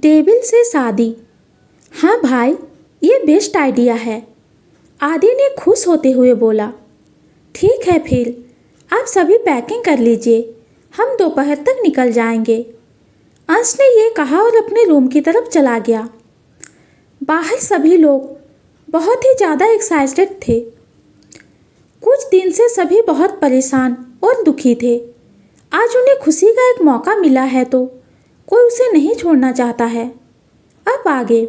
Table से शादी। हाँ भाई, ये बेस्ट आइडिया है, आदि ने खुश होते हुए बोला। ठीक है फिर, आप सभी पैकिंग कर लीजिए, हम दोपहर तक निकल जाएंगे। अंश ने ये कहा और अपने रूम की तरफ चला गया। बाहर सभी लोग बहुत ही ज़्यादा एक्साइटेड थे। कुछ दिन से सभी बहुत परेशान और दुखी थे। आज उन्हें खुशी का एक मौका मिला है तो कोई उसे नहीं छोड़ना चाहता है। अब आगे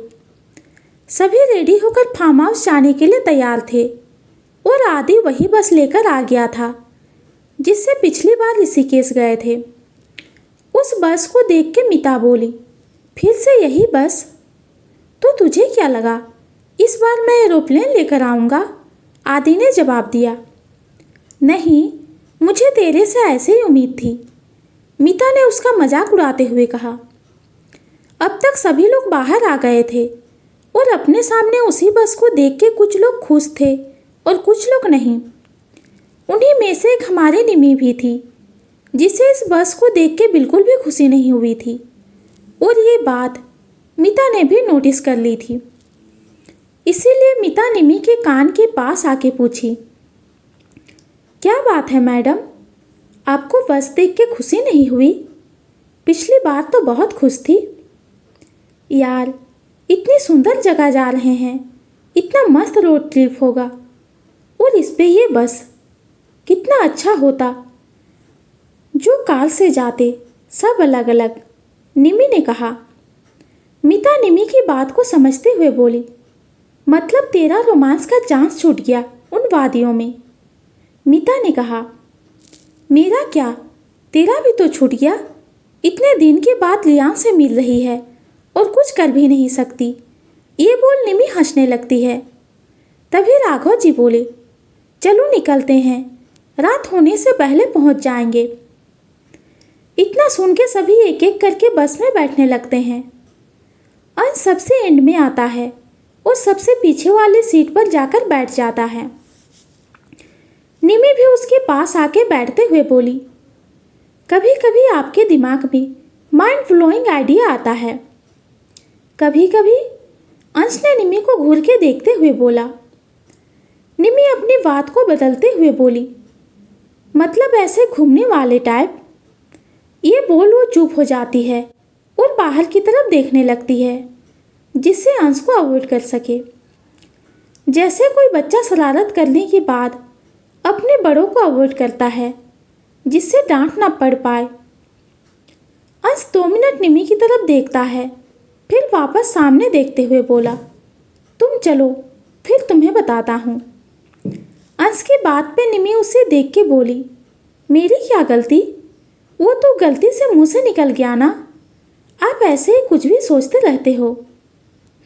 सभी रेडी होकर फार्म हाउस जाने के लिए तैयार थे और आदि वही बस लेकर आ गया था जिससे पिछली बार ऋषिकेश गए थे। उस बस को देख के मिता बोली, फिर से यही बस? तो तुझे क्या लगा इस बार मैं एरोप्लेन लेकर आऊँगा? आदि ने जवाब दिया। नहीं, मुझे तेरे से ऐसे ही उम्मीद थी, मिता ने उसका मजाक उड़ाते हुए कहा। अब तक सभी लोग बाहर आ गए थे और अपने सामने उसी बस को देख के कुछ लोग खुश थे और कुछ लोग नहीं। उन्हीं में से एक हमारी निमी भी थी जिसे इस बस को देख के बिल्कुल भी खुशी नहीं हुई थी और ये बात मिता ने भी नोटिस कर ली थी। इसीलिए मिता निमी के कान के पास आके पूछी, क्या बात है मैडम, आपको बस देख के खुशी नहीं हुई? पिछली बार तो बहुत खुश थी। यार, इतनी सुंदर जगह जा रहे हैं, इतना मस्त रोड ट्रिप होगा और इस पे ये बस, कितना अच्छा होता जो कार से जाते, सब अलग अलग, निमी ने कहा। मिता निमी की बात को समझते हुए बोली, मतलब तेरा रोमांस का चांस छूट गया उन वादियों में। मिता ने कहा, मेरा क्या, तेरा भी तो छूट गया। इतने दिन के बाद लियान से मिल रही है और कुछ कर भी नहीं सकती। ये बोल निमी हंसने लगती है। तभी राघव जी बोले, चलो निकलते हैं, रात होने से पहले पहुंच जाएंगे। इतना सुन के सभी एक एक करके बस में बैठने लगते हैं। अंश सबसे एंड में आता है और सबसे पीछे वाली सीट पर जाकर बैठ जाता है। निमी भी उसके पास आके बैठते हुए बोली, कभी कभी आपके दिमाग में माइंड ब्लोइंग आइडिया आता है। कभी कभी? अंश ने निमी को घूर के देखते हुए बोला। निमी अपनी बात को बदलते हुए बोली, मतलब ऐसे घूमने वाले टाइप? ये बोल वो चुप हो जाती है और बाहर की तरफ देखने लगती है जिससे अंश को अवॉइड कर सके। जैसे कोई बच्चा शरारत करने के बाद अपने बड़ों को अवॉइड करता है जिससे डांट ना पड़ पाए। अंश 2 मिनट निमी की तरफ देखता है, फिर वापस सामने देखते हुए बोला, तुम चलो, फिर तुम्हें बताता हूँ। अंश की बात पे निमी उसे देख के बोली, मेरी क्या गलती? वो तो गलती से मुंह से निकल गया ना, आप ऐसे ही कुछ भी सोचते रहते हो।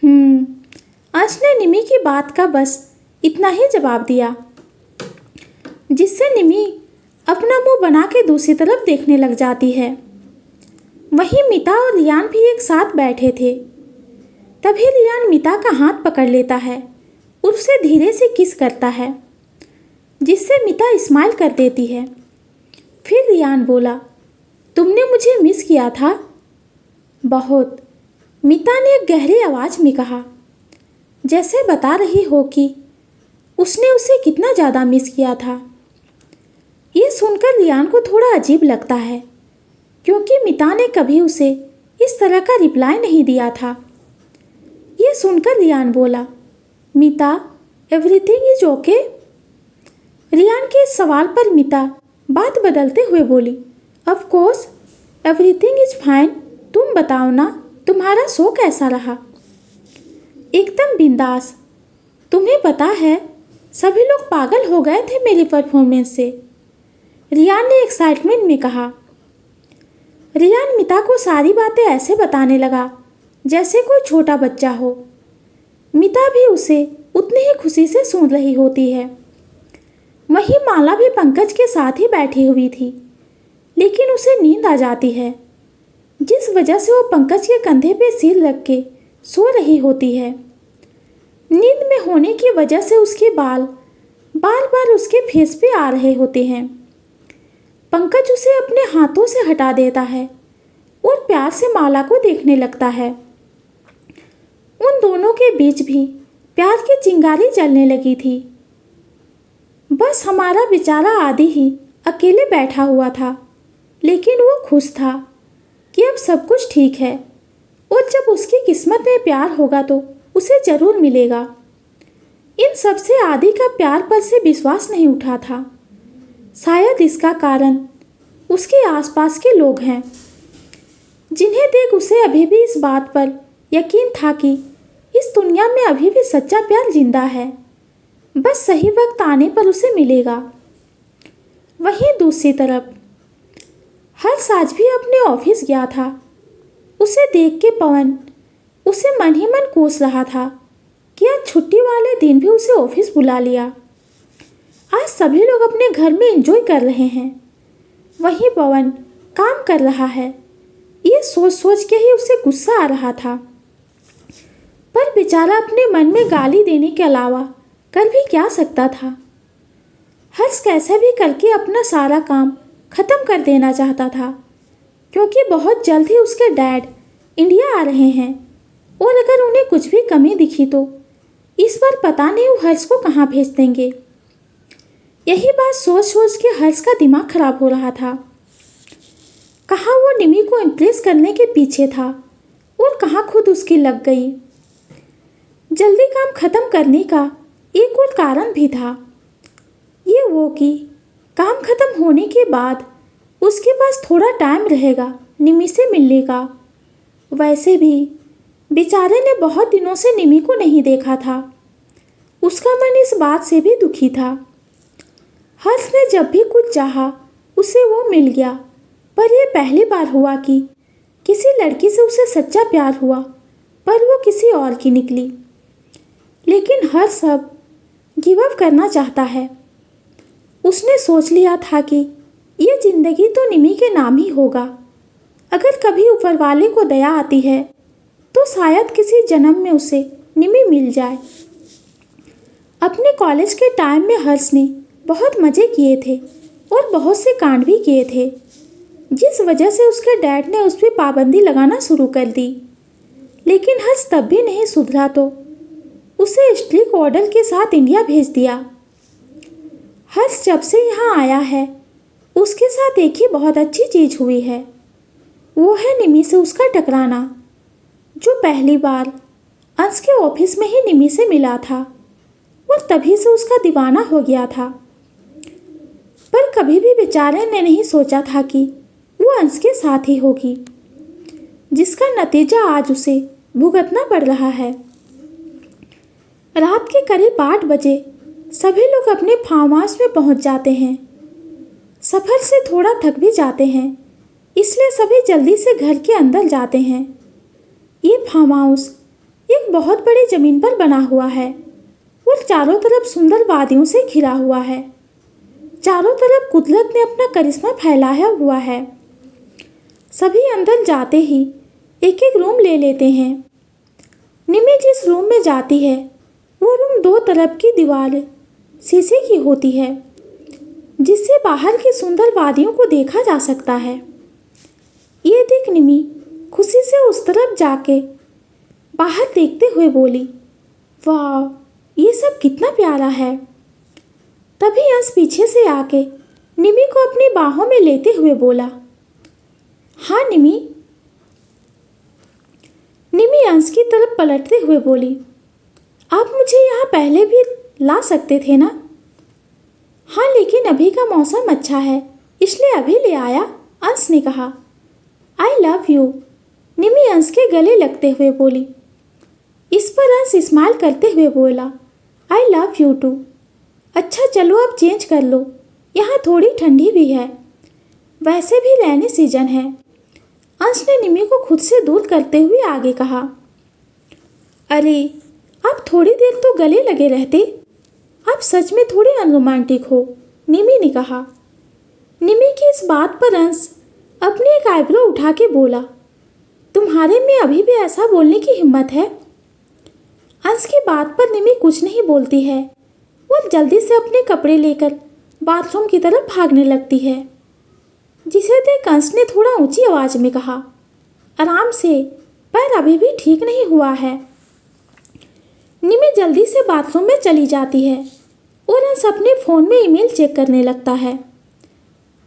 अंश ने निमी की बात का बस इतना ही जवाब दिया जिससे निमी अपना मुंह बना के दूसरी तरफ देखने लग जाती है। वहीं मिता और लियान भी एक साथ बैठे थे। तभी लियान मिता का हाथ पकड़ लेता है, उससे धीरे से किस करता है जिससे मिता स्माइल कर देती है। फिर लियान बोला, तुमने मुझे मिस किया था? बहुत, मिता ने एक गहरी आवाज़ में कहा, जैसे बता रही हो कि उसने उसे कितना ज़्यादा मिस किया था। ये सुनकर लियान को थोड़ा अजीब लगता है क्योंकि मिता ने कभी उसे इस तरह का रिप्लाई नहीं दिया था। ये सुनकर लियान बोला, मिता, एवरीथिंग इज ओके? लियान के इस सवाल पर मिता बात बदलते हुए बोली, of course everything is fine, तुम बताओ ना, तुम्हारा शो कैसा रहा? एकदम बिंदास। तुम्हें पता है सभी लोग पागल हो गए थे मेरी परफॉर्मेंस से, रियान ने एक्साइटमेंट में कहा। रियान मिता को सारी बातें ऐसे बताने लगा जैसे कोई छोटा बच्चा हो। मिता भी उसे उतनी ही खुशी से सुन रही होती है। वहीं माला भी पंकज के साथ ही बैठी हुई थी, लेकिन उसे नींद आ जाती है जिस वजह से वो पंकज के कंधे पे सिर रख के सो रही होती है। नींद में होने की वजह से उसके बाल बार बार उसके फेस पे आ रहे होते हैं। पंकज उसे अपने हाथों से हटा देता है और प्यार से माला को देखने लगता है। उन दोनों के बीच भी प्यार की चिंगारी जलने लगी थी। बस हमारा बेचारा आदि ही अकेले बैठा हुआ था, लेकिन वो खुश था कि अब सब कुछ ठीक है और जब उसकी किस्मत में प्यार होगा तो उसे जरूर मिलेगा। इन सब से आदि का प्यार पर से विश्वास नहीं उठा था। शायद इसका कारण उसके आसपास के लोग हैं, जिन्हें देख उसे अभी भी इस बात पर यकीन था कि इस दुनिया में अभी भी सच्चा प्यार जिंदा है, बस सही वक्त आने पर उसे मिलेगा। वहीं दूसरी तरफ हर्ष आज भी अपने ऑफिस गया था। उसे देख के पवन उसे मन ही मन कोस रहा था कि आज छुट्टी वाले दिन भी उसे ऑफिस बुला लिया। आज सभी लोग अपने घर में एंजॉय कर रहे हैं, वहीं पवन काम कर रहा है। ये सोच सोच के ही उसे गुस्सा आ रहा था, पर बेचारा अपने मन में गाली देने के अलावा कर भी क्या सकता था। हर्ष कैसे भी करके अपना सारा काम खत्म कर देना चाहता था, क्योंकि बहुत जल्द ही उसके डैड इंडिया आ रहे हैं और अगर उन्हें कुछ भी कमी दिखी तो इस बार पता नहीं वो हर्ष को कहाँ भेज देंगे। यही बात सोच सोच के हर्ष का दिमाग खराब हो रहा था। कहाँ वो निमी को इम्प्रेस करने के पीछे था और कहाँ खुद उसकी लग गई। जल्दी काम खत्म करने का एक और कारण भी था, ये वो कि काम खत्म होने के बाद उसके पास थोड़ा टाइम रहेगा निमी से मिलने का। वैसे भी बेचारे ने बहुत दिनों से निमी को नहीं देखा था। उसका मन इस बात से भी दुखी था। हर्ष ने जब भी कुछ चाहा उसे वो मिल गया, पर यह पहली बार हुआ कि किसी लड़की से उसे सच्चा प्यार हुआ, पर वो किसी और की निकली। लेकिन हर्ष अब गिव अप करना चाहता है। उसने सोच लिया था कि ये जिंदगी तो निमी के नाम ही होगा। अगर कभी ऊपर वाले को दया आती है तो शायद किसी जन्म में उसे निमी मिल जाए। अपने कॉलेज के टाइम में हर्ष ने बहुत मज़े किए थे और बहुत से कांड भी किए थे, जिस वजह से उसके डैड ने उस पर पाबंदी लगाना शुरू कर दी। लेकिन हर्ष तब भी नहीं सुधरा तो उसे स्ट्रिक्ट ऑर्डर के साथ इंडिया भेज दिया। हर्ष जब से यहाँ आया है उसके साथ एक ही बहुत अच्छी चीज़ हुई है, वो है निमी से उसका टकराना, जो पहली बार अंश के ऑफिस में ही निमी से मिला था और तभी से उसका दीवाना हो गया था। पर कभी भी बेचारे ने नहीं सोचा था कि वो अंश के साथ ही होगी, जिसका नतीजा आज उसे भुगतना पड़ रहा है। रात के करीब 8 बजे सभी लोग अपने फार्म हाउस में पहुंच जाते हैं। सफ़र से थोड़ा थक भी जाते हैं, इसलिए सभी जल्दी से घर के अंदर जाते हैं। ये फार्म हाउस एक बहुत बड़ी ज़मीन पर बना हुआ है और चारों तरफ सुंदर वादियों से घिरा हुआ है। चारों तरफ कुदरत ने अपना करिश्मा फैलाया हुआ है। सभी अंदर जाते ही एक एक रूम ले लेते हैं। निमी जिस रूम में जाती है वो रूम 2 तरफ की दीवार शीशे की होती है, जिससे बाहर की सुंदर वादियों को देखा जा सकता है। ये देख निमी खुशी से उस तरफ जाके बाहर देखते हुए बोली, वाह, ये सब कितना प्यारा है। तभी अंश पीछे से आके निमी को अपनी बाहों में लेते हुए बोला, हाँ निमी। निमी अंश की तरफ पलटते हुए बोली, आप मुझे यहाँ पहले भी ला सकते थे ना। हाँ, लेकिन अभी का मौसम अच्छा है इसलिए अभी ले आया, अंश ने कहा। आई लव यू, निमी अंश के गले लगते हुए बोली। इस पर अंश स्माइल करते हुए बोला, आई लव यू टू। अच्छा चलो अब चेंज कर लो, यहाँ थोड़ी ठंडी भी है, वैसे भी रेनी सीजन है। अंश ने निमी को खुद से दूर करते हुए आगे कहा। अरे आप थोड़ी देर तो गले लगे रहते, आप सच में थोड़ी अनरोमांटिक हो, निमी ने कहा। निमी की इस बात पर अंश अपनी एक आईब्रो उठा के बोला, तुम्हारे में अभी भी ऐसा बोलने की हिम्मत है। अंश की बात पर निमी कुछ नहीं बोलती है और जल्दी से अपने कपड़े लेकर बाथरूम की तरफ भागने लगती है, जिसे देख अंश ने थोड़ा ऊंची आवाज़ में कहा, आराम से, पैर अभी भी ठीक नहीं हुआ है। निमी जल्दी से बाथरूम में चली जाती है और अंश अपने फ़ोन में ईमेल चेक करने लगता है।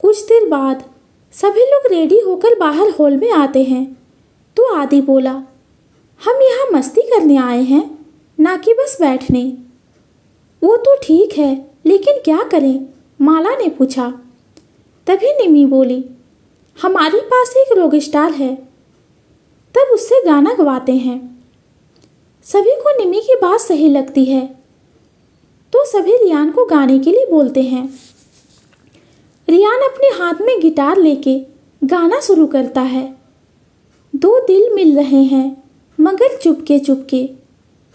कुछ देर बाद सभी लोग रेडी होकर बाहर हॉल में आते हैं तो आदि बोला, हम यहाँ मस्ती करने आए हैं, ना कि बस बैठने। वो तो ठीक है, लेकिन क्या करें, माला ने पूछा। तभी निमी बोली, हमारे पास एक रॉक स्टार है, तब उससे गाना गवाते हैं। सभी को निमी की बात सही लगती है तो सभी रियान को गाने के लिए बोलते हैं। रियान अपने हाथ में गिटार लेके गाना शुरू करता है। दो दिल मिल रहे हैं मगर चुपके चुपके,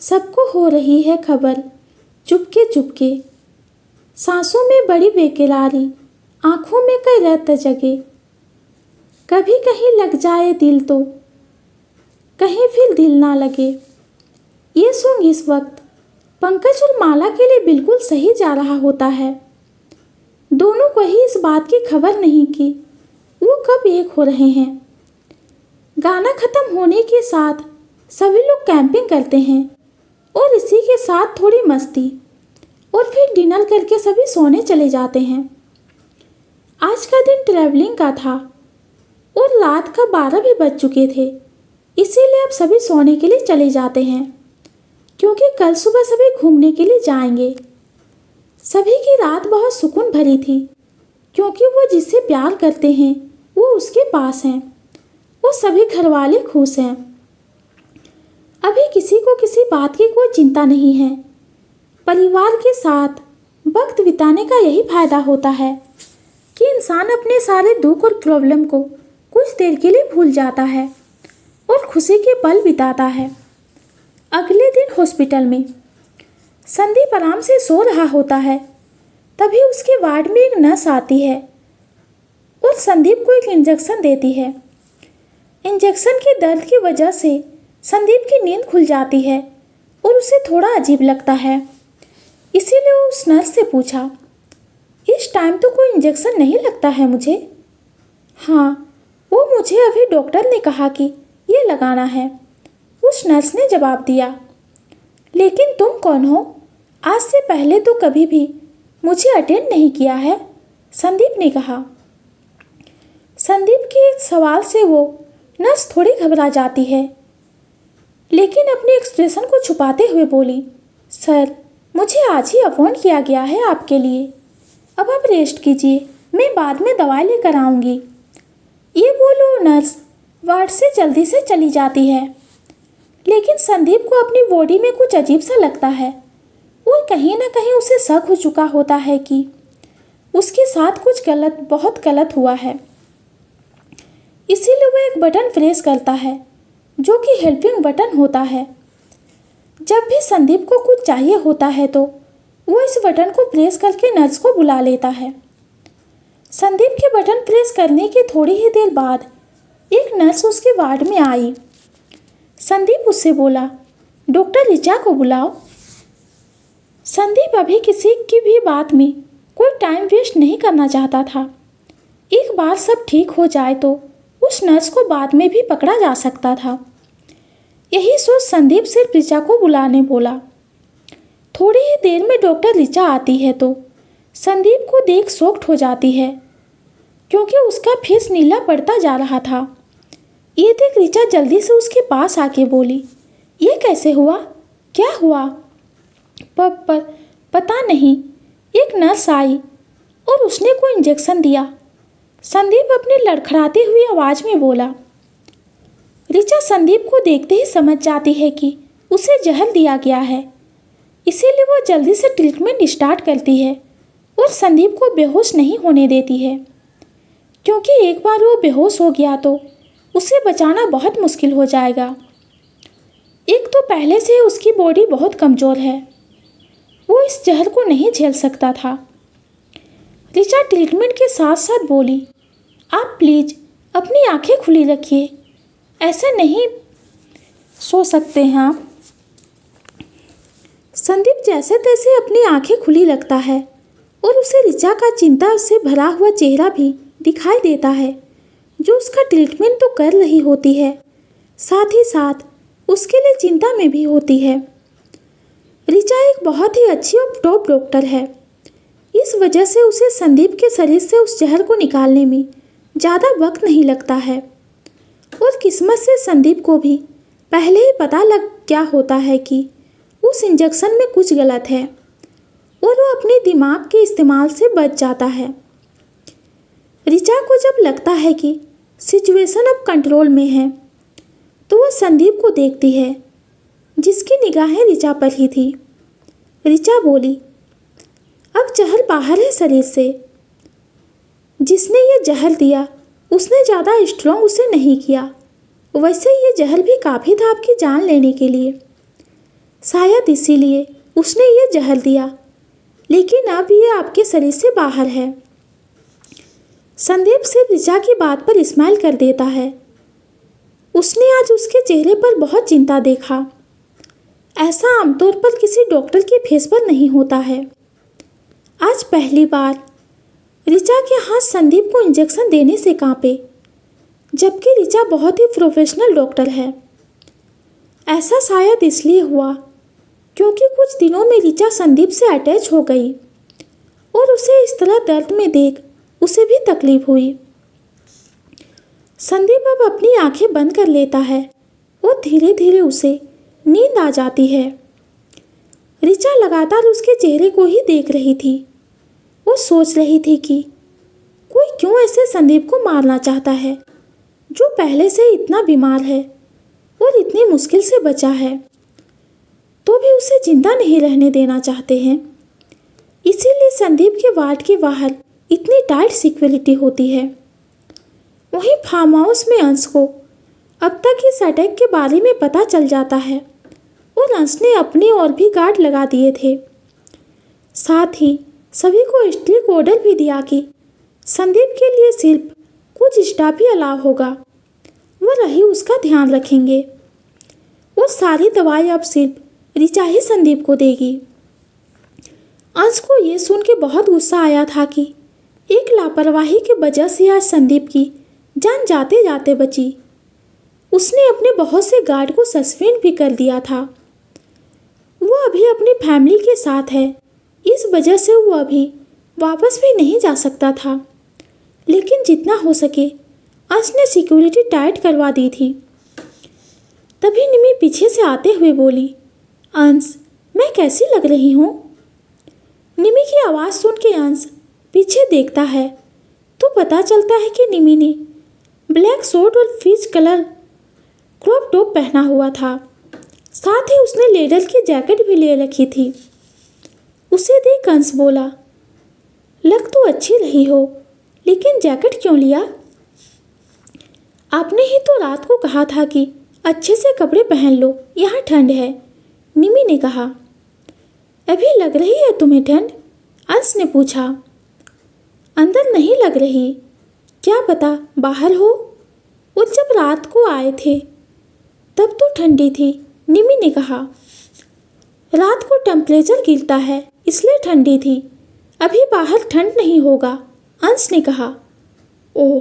सबको हो रही है खबर चुपके चुपके, सांसों में बड़ी बेकरारी, आंखों में कई रत जगे, कभी कहीं लग जाए दिल तो कहीं फिर दिल ना लगे। ये सॉन्ग इस वक्त पंकज और माला के लिए बिल्कुल सही जा रहा होता है। दोनों को ही इस बात की खबर नहीं कि वो कब एक हो रहे हैं। गाना खत्म होने के साथ सभी लोग कैंपिंग करते हैं और इसी के साथ थोड़ी मस्ती और फिर डिनर करके सभी सोने चले जाते हैं। आज का दिन ट्रैवलिंग का था और रात का 12 भी बज चुके थे, इसीलिए अब सभी सोने के लिए चले जाते हैं क्योंकि कल सुबह सभी घूमने के लिए जाएंगे। सभी की रात बहुत सुकून भरी थी क्योंकि वो जिससे प्यार करते हैं वो उसके पास हैं और सभी घरवाले खुश हैं। अभी किसी को किसी बात की कोई चिंता नहीं है। परिवार के साथ वक्त बिताने का यही फायदा होता है कि इंसान अपने सारे दुख और प्रॉब्लम को कुछ देर के लिए भूल जाता है और खुशी के पल बिताता है। अगले दिन हॉस्पिटल में संदीप आराम से सो रहा होता है। तभी उसके वार्ड में एक नर्स आती है और संदीप को एक इंजेक्शन देती है। इंजेक्शन के दर्द की वजह से संदीप की नींद खुल जाती है और उसे थोड़ा अजीब लगता है। इसीलिए वो उस नर्स से पूछा, इस टाइम तो कोई इंजेक्शन नहीं लगता है मुझे। हाँ, वो मुझे अभी डॉक्टर ने कहा कि ये लगाना है, उस नर्स ने जवाब दिया। लेकिन तुम कौन हो? आज से पहले तो कभी भी मुझे अटेंड नहीं किया है, संदीप ने कहा। संदीप के एक सवाल से वो नर्स थोड़ी घबरा जाती है, लेकिन अपने एक्सप्रेशन को छुपाते हुए बोली, सर, मुझे आज ही अपॉइंट किया गया है आपके लिए। अब आप रेस्ट कीजिए, मैं बाद में दवाई लेकर आऊँगी। ये बोलो नर्स वार्ड से जल्दी से चली जाती है। लेकिन संदीप को अपनी बॉडी में कुछ अजीब सा लगता है और कहीं ना कहीं उसे शक हो चुका होता है कि उसके साथ कुछ गलत, बहुत गलत हुआ है। इसीलिए वो एक बटन प्रेस करता है जो कि हेल्पिंग बटन होता है। जब भी संदीप को कुछ चाहिए होता है तो वो इस बटन को प्रेस करके नर्स को बुला लेता है। संदीप के बटन प्रेस करने के थोड़ी ही देर बाद एक नर्स उसके वार्ड में आई। संदीप उससे बोला, डॉक्टर ऋचा को बुलाओ। संदीप अभी किसी की भी बात में कोई टाइम वेस्ट नहीं करना चाहता था। एक बार सब ठीक हो जाए तो उस नर्स को बाद में भी पकड़ा जा सकता था। यही सोच संदीप सिर्फ ऋचा को बुलाने बोला। थोड़ी ही देर में डॉक्टर ऋचा आती है तो संदीप को देख शॉक्ड हो जाती है क्योंकि उसका फेस नीला पड़ता जा रहा था। ये देख ऋचा जल्दी से उसके पास आके बोली, ये कैसे हुआ, क्या हुआ? पता नहीं, एक नर्स आई और उसने कोई इंजेक्शन दिया, संदीप अपनी लड़खड़ाती हुई आवाज़ में बोला। ऋचा संदीप को देखते ही समझ जाती है कि उसे जहर दिया गया है, इसीलिए वो जल्दी से ट्रीटमेंट स्टार्ट करती है और संदीप को बेहोश नहीं होने देती है, क्योंकि एक बार वो बेहोश हो गया तो उसे बचाना बहुत मुश्किल हो जाएगा। एक तो पहले से उसकी बॉडी बहुत कमज़ोर है, वो इस जहर को नहीं झेल सकता था। ऋचा ट्रीटमेंट के साथ साथ बोली, आप प्लीज़ अपनी आंखें खुली रखिए, ऐसे नहीं सो सकते हैं आप। संदीप जैसे तैसे अपनी आंखें खुली रखता है और उसे ऋचा का चिंता से भरा हुआ चेहरा भी दिखाई देता है, जो उसका ट्रीटमेंट तो कर रही होती है, साथ ही साथ उसके लिए चिंता में भी होती है। ऋचा एक बहुत ही अच्छी और टॉप डॉक्टर है। इस वजह से उसे संदीप के शरीर से उस जहर को निकालने में ज़्यादा वक्त नहीं लगता है। और किस्मत से संदीप को भी पहले ही पता लग क्या होता है कि उस इंजेक्शन में कुछ गलत है और वो अपने दिमाग के इस्तेमाल से बच जाता है। ऋचा को जब लगता है कि सिचुएशन अब कंट्रोल में है तो वह संदीप को देखती है, जिसकी निगाहें ऋचा पर ही थी। ऋचा बोली, अब जहर बाहर है शरीर से। जिसने ये जहर दिया उसने ज़्यादा स्ट्रॉन्ग उसे नहीं किया, वैसे ये जहर भी काफ़ी था आपकी जान लेने के लिए। शायद इसीलिए उसने ये जहर दिया, लेकिन अब ये आपके शरीर से बाहर है। संदीप सिर्फ ऋचा की बात पर स्माइल कर देता है। उसने आज उसके चेहरे पर बहुत चिंता देखा। ऐसा आमतौर पर किसी डॉक्टर के फेस पर नहीं होता है। आज पहली बार ऋचा के हाथ संदीप को इंजेक्शन देने से कांपे, जबकि ऋचा बहुत ही प्रोफेशनल डॉक्टर है। ऐसा शायद इसलिए हुआ क्योंकि कुछ दिनों में ऋचा संदीप से अटैच हो गई और उसे इस तरह दर्द में देख उसे भी तकलीफ हुई। संदीप अब अपनी आंखें बंद कर लेता है और धीरे धीरे उसे नींद आ जाती है। ऋचा लगातार उसके चेहरे को ही देख रही थी। वो सोच रही थी कि कोई क्यों ऐसे संदीप को मारना चाहता है, जो पहले से इतना बीमार है और इतनी मुश्किल से बचा है, तो भी उसे जिंदा नहीं रहने देना चाहते हैं। इसीलिए संदीप के वार्ड के बाहर इतनी टाइट सिक्योरिटी होती है। वहीं फार्म हाउस में अंश को अब तक इस अटैक के बारे में पता चल जाता है और अंश ने अपने और भी गार्ड लगा दिए थे। साथ ही सभी को स्ट्रिक्ट ऑर्डर भी दिया कि संदीप के लिए सिर्फ कुछ स्टाफ ही अलाउ होगा, वो रही उसका ध्यान रखेंगे। वो सारी दवाई अब सिर्फ ऋचा ही संदीप को देगी। अंश को ये सुन के बहुत गुस्सा आया था कि एक लापरवाही की वजह से आज संदीप की जान जाते जाते बची। उसने अपने बहुत से गार्ड को सस्पेंड भी कर दिया था। वो अभी अपनी फैमिली के साथ है, इस वजह से वो अभी वापस भी नहीं जा सकता था। लेकिन जितना हो सके अंश ने सिक्योरिटी टाइट करवा दी थी। तभी निमी पीछे से आते हुए बोली, अंश, मैं कैसी लग रही हूँ? निमी की आवाज़ सुन के अंश पीछे देखता है तो पता चलता है कि निमी ने ब्लैक सूट और फिश कलर क्रॉप टॉप पहना हुआ था। साथ ही उसने लेदर की जैकेट भी ले रखी थी। उसे देख अंश बोला, लग तो अच्छी रही हो, लेकिन जैकेट क्यों लिया? आपने ही तो रात को कहा था कि अच्छे से कपड़े पहन लो, यहाँ ठंड है, निमी ने कहा। अभी लग रही है तुम्हें ठंड? अंश ने पूछा। अंदर नहीं लग रही, क्या पता बाहर हो। और जब रात को आए थे तब तो ठंडी थी, निमी ने कहा। रात को टेम्परेचर गिरता है इसलिए ठंडी थी, अभी बाहर ठंड नहीं होगा, अंश ने कहा। ओह,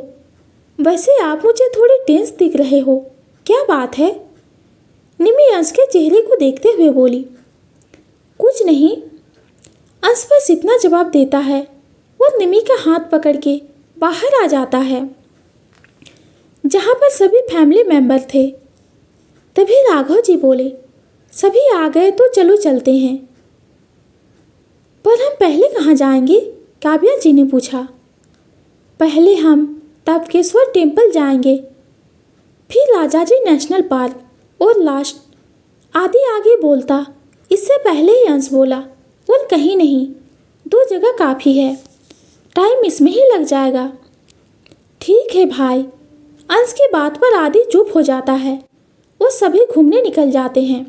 वैसे आप मुझे थोड़ी टेंस दिख रहे हो, क्या बात है? निमी अंश के चेहरे को देखते हुए बोली। कुछ नहीं, अंश बस इतना जवाब देता है और निमी का हाथ पकड़ के बाहर आ जाता है, जहाँ पर सभी फैमिली मेंबर थे। तभी राघव जी बोले, सभी आ गए तो चलो चलते हैं। पर हम पहले कहाँ जाएंगे? काव्या जी ने पूछा। पहले हम तबकेश्वर टेम्पल जाएंगे, फिर राजाजी नेशनल पार्क और लास्ट आदि आगे बोलता। इससे पहले ही अंश बोला, और कहीं नहीं, 2 जगह काफ़ी है, टाइम इसमें ही लग जाएगा। ठीक है भाई। अंश की बात पर आदि चुप हो जाता है और सभी घूमने निकल जाते हैं।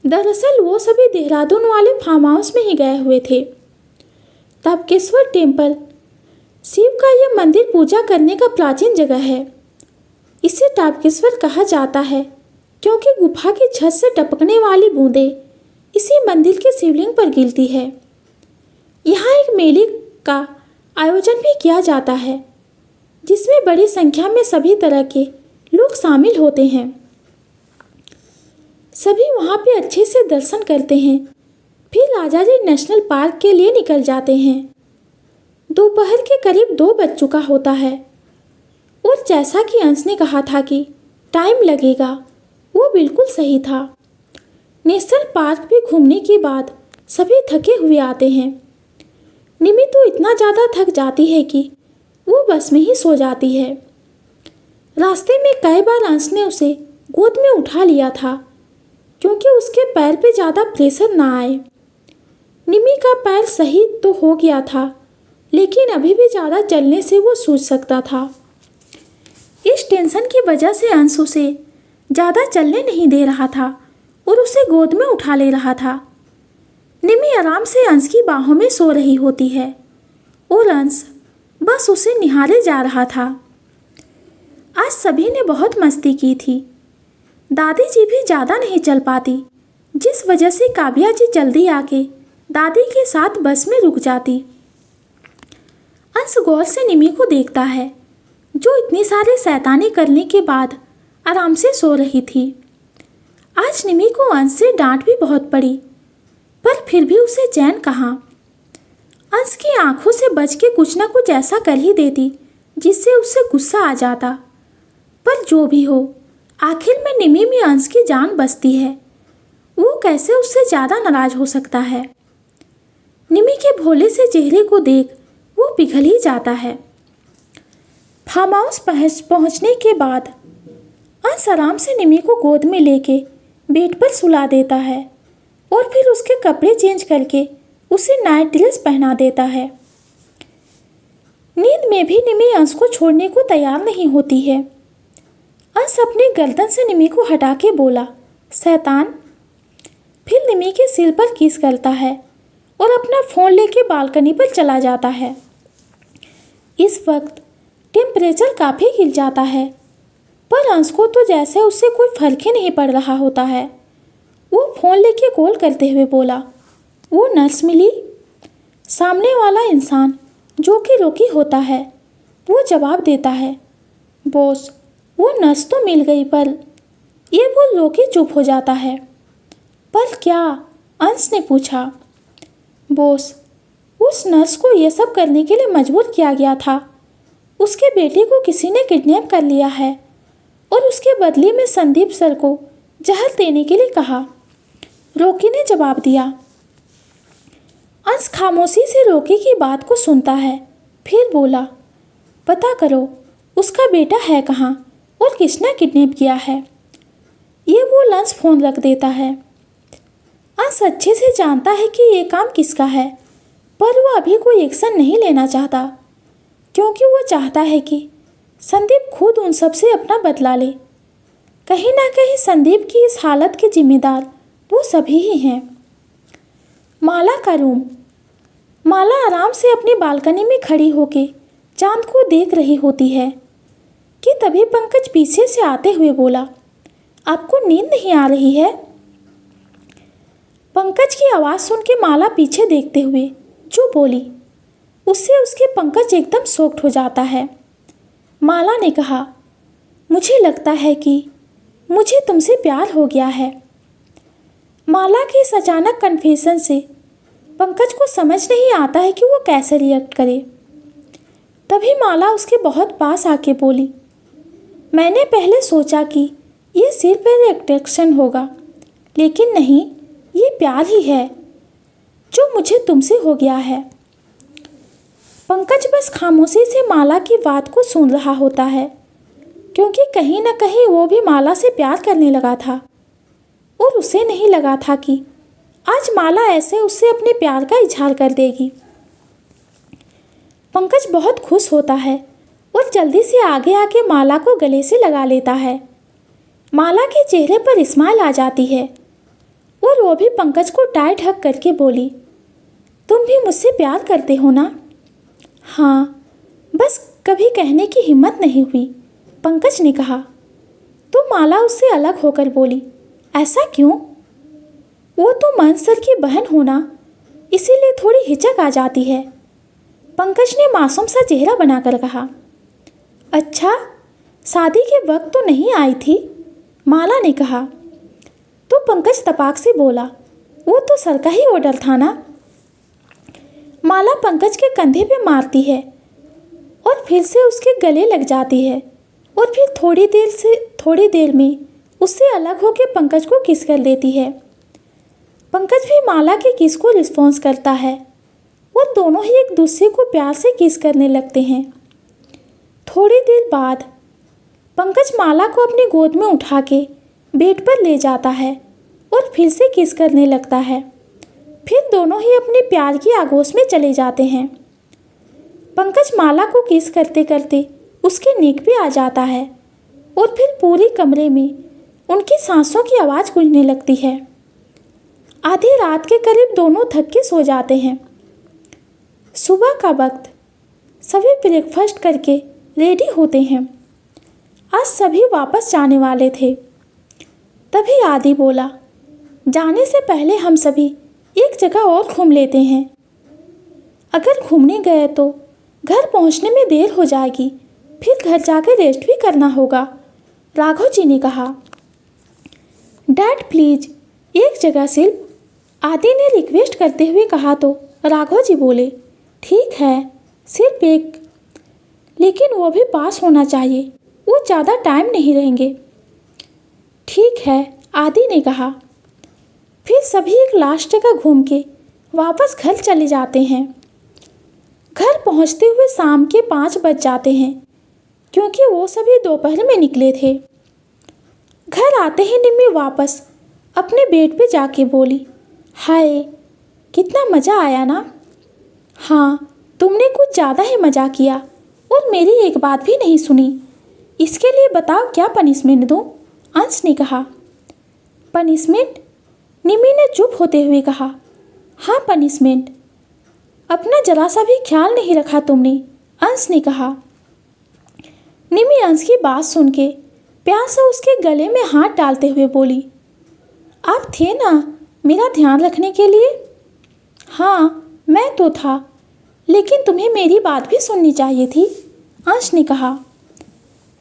दरअसल वो सभी देहरादून वाले फार्म हाउस में ही गए हुए थे। तबकेश्वर टेम्पल शिव का यह मंदिर पूजा करने का प्राचीन जगह है। इसे तबकेश्वर कहा जाता है क्योंकि गुफा की छत से टपकने वाली बूंदें इसी मंदिर के शिवलिंग पर गिरती है। यहाँ एक मेले का आयोजन भी किया जाता है, जिसमें बड़ी संख्या में सभी तरह के लोग शामिल होते हैं। सभी वहाँ पे अच्छे से दर्शन करते हैं, फिर आज़ादी नेशनल पार्क के लिए निकल जाते हैं। दोपहर के करीब 2 बज चुका होता है और जैसा कि अंश ने कहा था कि टाइम लगेगा, वो बिल्कुल सही था। नेशनल पार्क में घूमने के बाद सभी थके हुए आते हैं। निमी तो इतना ज़्यादा थक जाती है कि वो बस में ही सो जाती है। रास्ते में कई बार अंश ने उसे गोद में उठा लिया था क्योंकि उसके पैर पे ज़्यादा प्रेशर ना आए। निमी का पैर सही तो हो गया था, लेकिन अभी भी ज़्यादा चलने से वो सूज सकता था। इस टेंशन की वजह से अंश उसे ज़्यादा चलने नहीं दे रहा था और उसे गोद में उठा ले रहा था। निमी आराम से अंश की बाहों में सो रही होती है और अंश बस उसे निहारे जा रहा था। आज सभी ने बहुत मस्ती की थी। दादी जी भी ज़्यादा नहीं चल पाती, जिस वजह से काव्या जी जल्दी आके दादी के साथ बस में रुक जाती। अंश गौर से निमी को देखता है, जो इतनी सारी शैतानी करने के बाद आराम से सो रही थी। आज निमी को अंश से डांट भी बहुत पड़ी, पर फिर भी उसे चैन कहाँ। अंश की आंखों से बच के कुछ न कुछ ऐसा कर ही देती जिससे उससे गुस्सा आ जाता। पर जो भी हो, आखिर में निमी में अंश की जान बसती है, वो कैसे उससे ज़्यादा नाराज हो सकता है। निमी के भोले से चेहरे को देख वो पिघल ही जाता है। फार्म हाउस पहुँचने के बाद अंश आराम से निमी को गोद में लेके बेड पर सुला देता है और फिर उसके कपड़े चेंज करके उसे नाइट ड्रेस पहना देता है। नींद में भी निमी अंश को छोड़ने को तैयार नहीं होती है। अंश अपने गर्दन से निमी को हटा के बोला, शैतान। फिर निमी के सिर पर किस करता है और अपना फ़ोन लेके बालकनी पर चला जाता है। इस वक्त टेम्परेचर काफ़ी गिर जाता है, पर अंश को तो जैसे उससे कोई फर्क ही नहीं पड़ रहा होता है। वो फ़ोन लेके कॉल करते हुए बोला, वो नर्स मिली? सामने वाला इंसान जो कि रोकी होता है, वो जवाब देता है, बॉस वो नर्स तो मिल गई, पर ये बोल रोकी चुप हो जाता है। पर क्या? अंश ने पूछा। बॉस उस नर्स को ये सब करने के लिए मजबूर किया गया था। उसके बेटे को किसी ने किडनैप कर लिया है और उसके बदले में संदीप सर को जहर देने के लिए कहा, रोकी ने जवाब दिया। अंश खामोशी से रोकी की बात को सुनता है, फिर बोला, पता करो उसका बेटा है कहाँ और किसने किडनैप किया है। ये वो अंश फ़ोन रख देता है। अंश अच्छे से जानता है कि ये काम किसका है, पर वो अभी कोई एक्शन नहीं लेना चाहता, क्योंकि वो चाहता है कि संदीप खुद उन सब से अपना बदला ले। कहीं ना कहीं संदीप की इस हालत के जिम्मेदार वो सभी ही हैं। माला का रूम। माला आराम से अपनी बालकनी में खड़ी होके चांद को देख रही होती है कि तभी पंकज पीछे से आते हुए बोला, आपको नींद नहीं आ रही है? पंकज की आवाज़ सुन के माला पीछे देखते हुए जो बोली, उससे उसके पंकज एकदम शॉक्ड हो जाता है। माला ने कहा, मुझे लगता है कि मुझे तुमसे प्यार हो गया है। माला के इस अचानक कन्फेशन से पंकज को समझ नहीं आता है कि वो कैसे रिएक्ट करे। तभी माला उसके बहुत पास आके बोली, मैंने पहले सोचा कि ये सिर्फ एक अट्रैक्शन होगा, लेकिन नहीं, ये प्यार ही है जो मुझे तुमसे हो गया है। पंकज बस खामोशी से माला की बात को सुन रहा होता है, क्योंकि कहीं ना कहीं वो भी माला से प्यार करने लगा था और उसे नहीं लगा था कि आज माला ऐसे उससे अपने प्यार का इजहार कर देगी। पंकज बहुत खुश होता है और जल्दी से आगे आके माला को गले से लगा लेता है। माला के चेहरे पर स्माइल आ जाती है और वो भी पंकज को टाइट हग करके बोली, तुम भी मुझसे प्यार करते हो ना? हाँ, बस कभी कहने की हिम्मत नहीं हुई, पंकज ने कहा। तो माला उससे अलग होकर बोली, ऐसा क्यों? वो तो मान सर की बहन होना, इसीलिए थोड़ी हिचक आ जाती है। पंकज ने मासूम सा चेहरा बनाकर कहा। अच्छा, शादी के वक्त तो नहीं आई थी, माला ने कहा। तो पंकज तपाक से बोला, वो तो सर का ही ऑर्डर था ना। माला पंकज के कंधे पे मारती है और फिर से उसके गले लग जाती है और फिर थोड़ी देर में उससे अलग होकर पंकज को किस कर देती है। पंकज भी माला के किस को रिस्पॉन्स करता है और दोनों ही एक दूसरे को प्यार से किस करने लगते हैं। थोड़ी देर बाद पंकज माला को अपनी गोद में उठा के बेड पर ले जाता है और फिर से किस करने लगता है। फिर दोनों ही अपने प्यार की आगोश में चले जाते हैं। पंकज माला को किस करते करते उसके नेक पे आ जाता है और फिर पूरे कमरे में उनकी सांसों की आवाज़ गूंजने लगती है। आधी रात के करीब दोनों थक के सो जाते हैं। सुबह का वक्त, सभी ब्रेकफास्ट करके रेडी होते हैं। आज सभी वापस जाने वाले थे। तभी आदि बोला, जाने से पहले हम सभी एक जगह और घूम लेते हैं। अगर घूमने गए तो घर पहुंचने में देर हो जाएगी, फिर घर जाकर रेस्ट भी करना होगा, राघव जी ने कहा। डैड प्लीज एक जगह सिर्फ, आदि ने रिक्वेस्ट करते हुए कहा तो राघव जी बोले, ठीक है सिर्फ एक, लेकिन वो भी पास होना चाहिए, वो ज़्यादा टाइम नहीं रहेंगे। ठीक है, आदि ने कहा। फिर सभी एक लास्ट जगह घूम के वापस घर चले जाते हैं। घर पहुंचते हुए शाम के 5 बज जाते हैं, क्योंकि वो सभी दोपहर में निकले थे। घर आते ही निम्मी वापस अपने बेड पे जाके बोली, हाय कितना मज़ा आया ना। हाँ, तुमने कुछ ज़्यादा ही मज़ा किया और मेरी एक बात भी नहीं सुनी। इसके लिए बताओ क्या पनिशमेंट दूँ, अंश ने कहा। पनिशमेंट, निमी ने चुप होते हुए कहा। हाँ पनिशमेंट, अपना जरा सा भी ख्याल नहीं रखा तुमने, अंश ने कहा। निमी अंश की बात सुन के प्यार से उसके गले में हाथ डालते हुए बोली, आप थे ना मेरा ध्यान रखने के लिए। हाँ मैं तो था, लेकिन तुम्हें मेरी बात भी सुननी चाहिए थी, अंश ने कहा।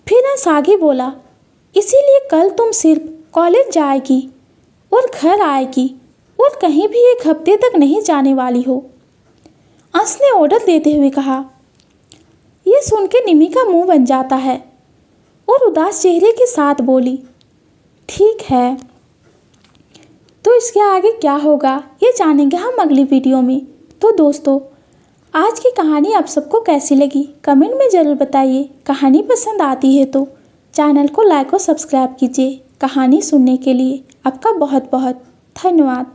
फिर अंश आगे बोला, इसीलिए कल तुम सिर्फ कॉलेज जाएगी और घर आएगी और कहीं भी 1 हफ्ते तक नहीं जाने वाली हो, अंश ने ऑर्डर देते हुए कहा। यह सुन के निमी का मुंह बन जाता है और उदास चेहरे के साथ बोली, ठीक है। तो इसके आगे क्या होगा ये जानेंगे हम अगली वीडियो में। तो दोस्तों, आज की कहानी आप सबको कैसी लगी कमेंट में ज़रूर बताइए। कहानी पसंद आती है तो चैनल को लाइक और सब्सक्राइब कीजिए। कहानी सुनने के लिए आपका बहुत बहुत धन्यवाद।